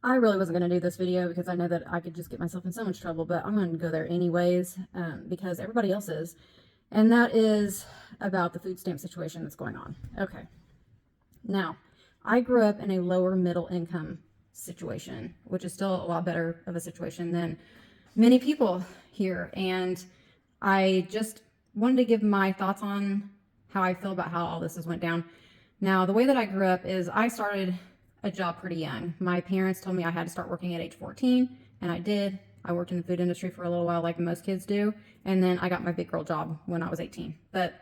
I really wasn't going to do this video because I know that I could just get myself in so much trouble, but I'm going to go there anyways because everybody else is. And that is about the food stamp situation that's going on. Okay. Now, I grew up in a lower middle income situation, which is still a lot better of a situation than many people here. And I just wanted to give my thoughts on how I feel about how all this has went down. Now, the way that I grew up is I started a job pretty young. My parents told me I had to start working at age 14, and I did. I worked in the food industry for a little while, like most kids do, and then I got my big girl job when I was 18. But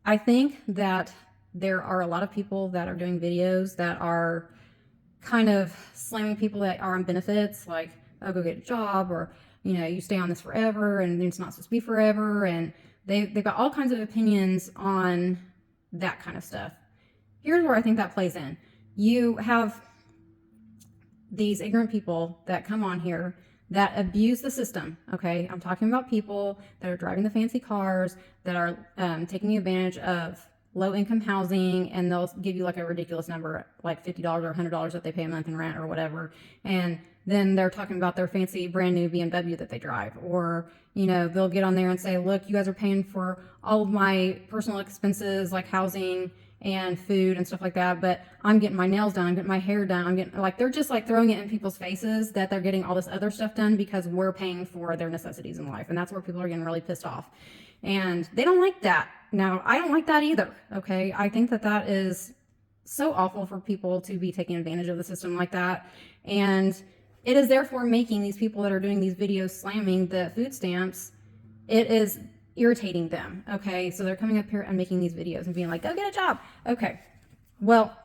I think that there are a lot of people that are doing videos that are kind of slamming people that are on benefits, like, oh, go get a job, or, you stay on this forever, and it's not supposed to be forever, and they've got all kinds of opinions on that kind of stuff. Here's where I think that plays in. You have these ignorant people that come on here that abuse the system, okay? I'm talking about people that are driving the fancy cars, that are taking advantage of low-income housing, and they'll give you like a ridiculous number, like $50 or $100 that they pay a month in rent or whatever, and then they're talking about their fancy brand new BMW that they drive, or they'll get on there and say, look, you guys are paying for all of my personal expenses like housing and food and stuff like that, but I'm getting my nails done, I'm getting my hair done, I'm getting, like, they're just like throwing it in people's faces that they're getting all this other stuff done because we're paying for their necessities in life. And that's where people are getting really pissed off, and they don't like that. Now, I don't like that either, okay? I think that that is so awful for people to be taking advantage of the system like that, and it is therefore making these people that are doing these videos slamming the food stamps, it is irritating them, okay? So they're coming up here and making these videos and being like, go get a job. Okay, well,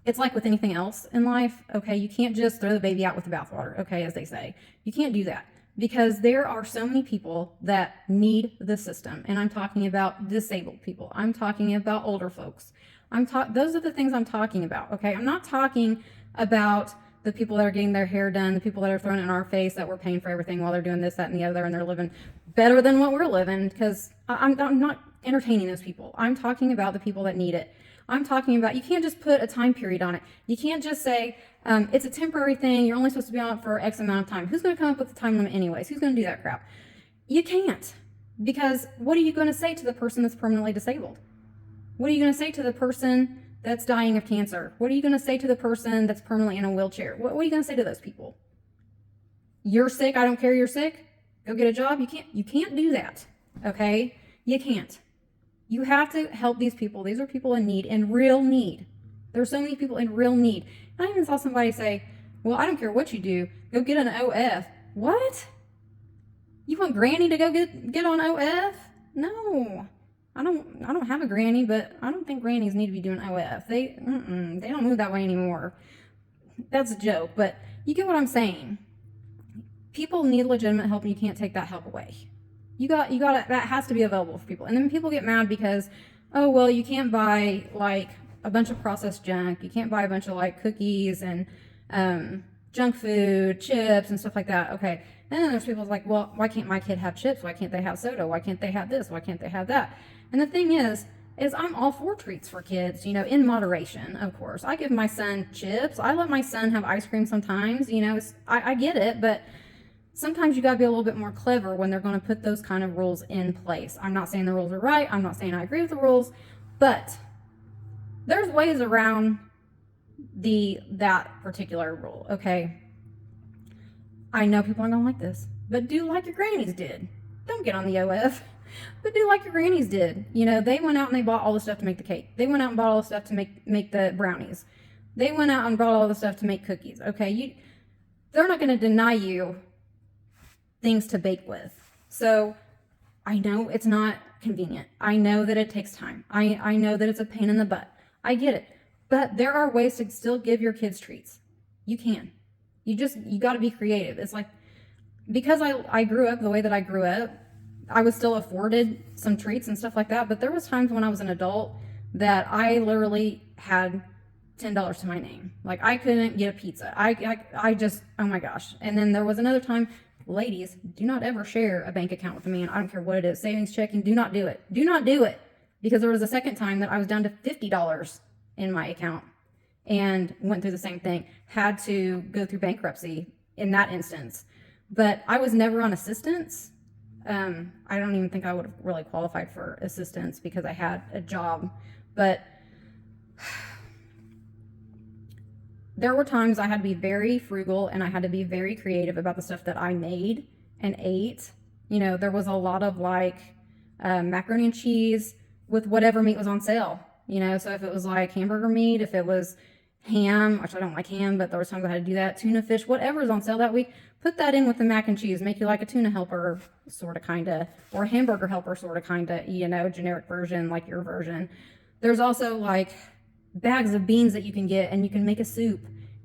it's like with anything else in life, okay? You can't just throw the baby out with the bathwater, okay, as they say. You can't do that because there are so many people that need the system, and I'm talking about disabled people. I'm talking about older folks. Those are the things I'm talking about, okay? I'm not talking about the people that are getting their hair done, the people that are throwing it in our face that we're paying for everything while they're doing this, that, and the other, and they're living better than what we're living, because I'm not entertaining those people. I'm talking about the people that need it. I'm talking about, you can't just put a time period on it. You can't just say, it's a temporary thing, you're only supposed to be on it for X amount of time. Who's going to come up with the time limit anyways? Who's going to do that crap? You can't, because what are you going to say to the person that's permanently disabled? What are you going to say to the person that's dying of cancer? What are you going to say to the person that's permanently in a wheelchair? What are you going to say to those people? You're sick, I don't care, you're sick, go get a job? You can't do that, okay? You can't. You have to help these people. These are people in need, in real need. There's so many people in real need. I even saw somebody say, well, I don't care what you do, go get an OF. What? You want Granny to go get on OF? No. I don't have a granny, but I don't think grannies need to be doing OF. They don't move that way anymore. That's a joke, but you get what I'm saying. People need legitimate help, and you can't take that help away. You got that has to be available for people. And then people get mad because, oh, well, you can't buy like a bunch of processed junk. You can't buy a bunch of like cookies and junk food, chips, and stuff like that. Okay. And then there's people like, well, why can't my kid have chips? Why can't they have soda? Why can't they have this? Why can't they have that? And the thing is I'm all for treats for kids, in moderation, of course. I give my son chips. I let my son have ice cream sometimes, I get it, but sometimes you gotta be a little bit more clever when they're gonna put those kind of rules in place. I'm not saying the rules are right. I'm not saying I agree with the rules, but there's ways around that particular rule, okay? I know people aren't gonna like this, but do like your grannies did. Don't get on the OF, but do like your grannies did. They went out and they bought all the stuff to make the cake. They went out and bought all the stuff to make the brownies. They went out and bought all the stuff to make cookies, okay? They're not gonna deny you things to bake with. So I know it's not convenient. I know that it takes time. I know that it's a pain in the butt. I get it. But there are ways to still give your kids treats. You can. You got to be creative. It's like, because I grew up the way that I grew up, I was still afforded some treats and stuff like that. But there was times when I was an adult that I literally had $10 to my name. Like, I couldn't get a pizza. I just, oh my gosh. And then there was another time, ladies, do not ever share a bank account with a man. I don't care what it is. Savings, checking, do not do it. Do not do it. Because there was a second time that I was down to $50 in my account. and went through the same thing, had to go through bankruptcy in that instance. But I was never on assistance. I don't even think I would have really qualified for assistance because I had a job. But there were times I had to be very frugal and I had to be very creative about the stuff that I made and ate. You know, there was a lot of like macaroni and cheese with whatever meat was on sale. You know, so if it was like hamburger meat, if it was ham, which I don't like ham, but there was times I had to do that, tuna fish, whatever's on sale that week, put that in with the mac and cheese, make you like a tuna helper, sort of, kind of, or a hamburger helper, sort of, kind of, you know, generic version, like your version. There's also like bags of beans that you can get and you can make a soup.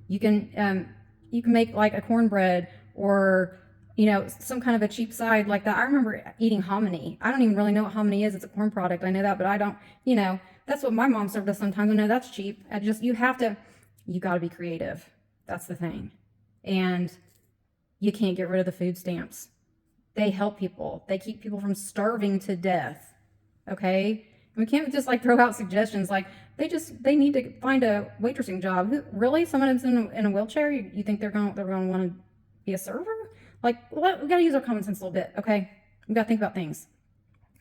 You can make like a cornbread or, you know, some kind of a cheap side like that. I remember eating hominy. I don't even really know what hominy is. It's a corn product. I know that, but I don't, you know, that's what my mom served us sometimes. I know that's cheap. You got to be creative. That's the thing. And you can't get rid of the food stamps. They help people. They keep people from starving to death. Okay? We can't just like throw out suggestions like they need to find a waitressing job. Really? Someone that's in a wheelchair? You think they're going to want to be a server? Like, we got to use our common sense a little bit, okay? We got to think about things.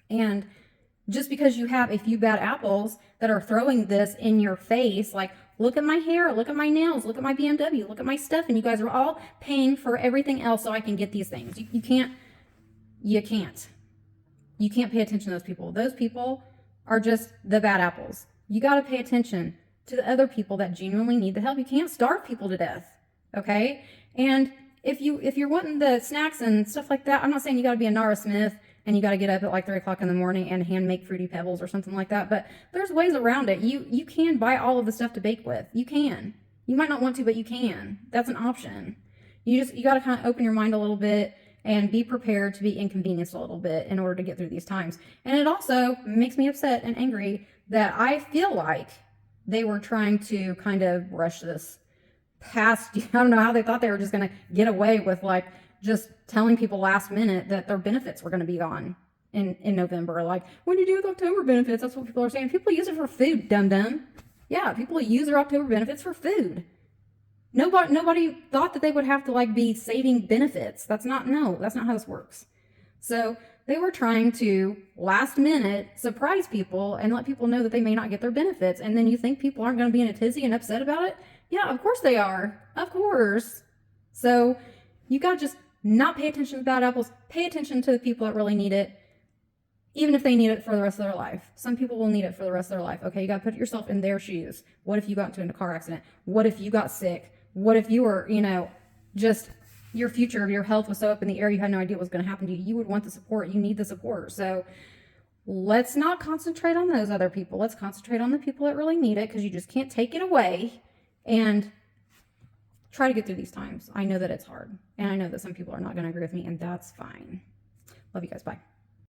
And just because you have a few bad apples that are throwing this in your face, like, look at my hair, look at my nails, look at my BMW, look at my stuff, and you guys are all paying for everything else so I can get these things. You can't pay attention to those people. Those people are just the bad apples. You got to pay attention to the other people that genuinely need the help. You can't starve people to death, okay? And if you're wanting the snacks and stuff like that, I'm not saying you got to be a Nara Smith and you got to get up at like 3 o'clock in the morning and hand make Fruity Pebbles or something like that. But there's ways around it. You can buy all of the stuff to bake with. You can. You might not want to, but you can. That's an option. You got to kind of open your mind a little bit and be prepared to be inconvenienced a little bit in order to get through these times. And it also makes me upset and angry that I feel like they were trying to kind of rush this past. I don't know how they thought they were just going to get away with like just telling people last minute that their benefits were going to be gone in November. Like, what do you do with October benefits? That's what people are saying. People use it for food, dum-dum. Yeah, people use their October benefits for food. Nobody thought that they would have to like be saving benefits. That's not how this works. So they were trying to last minute surprise people and let people know that they may not get their benefits. And then you think people aren't going to be in a tizzy and upset about it? Yeah, of course they are. Of course. So you got to just not pay attention to bad apples. Pay attention to the people that really need it, even if they need it for the rest of their life. Some people will need it for the rest of their life. Okay, you got to put yourself in their shoes. What if you got into a car accident? What if you got sick? What if you were, just your future, your health was so up in the air, you had no idea what was going to happen to you. You would want the support. You need the support. So let's not concentrate on those other people. Let's concentrate on the people that really need it, because you just can't take it away, and try to get through these times. I know that it's hard, and I know that some people are not going to agree with me, and that's fine. Love you guys. Bye.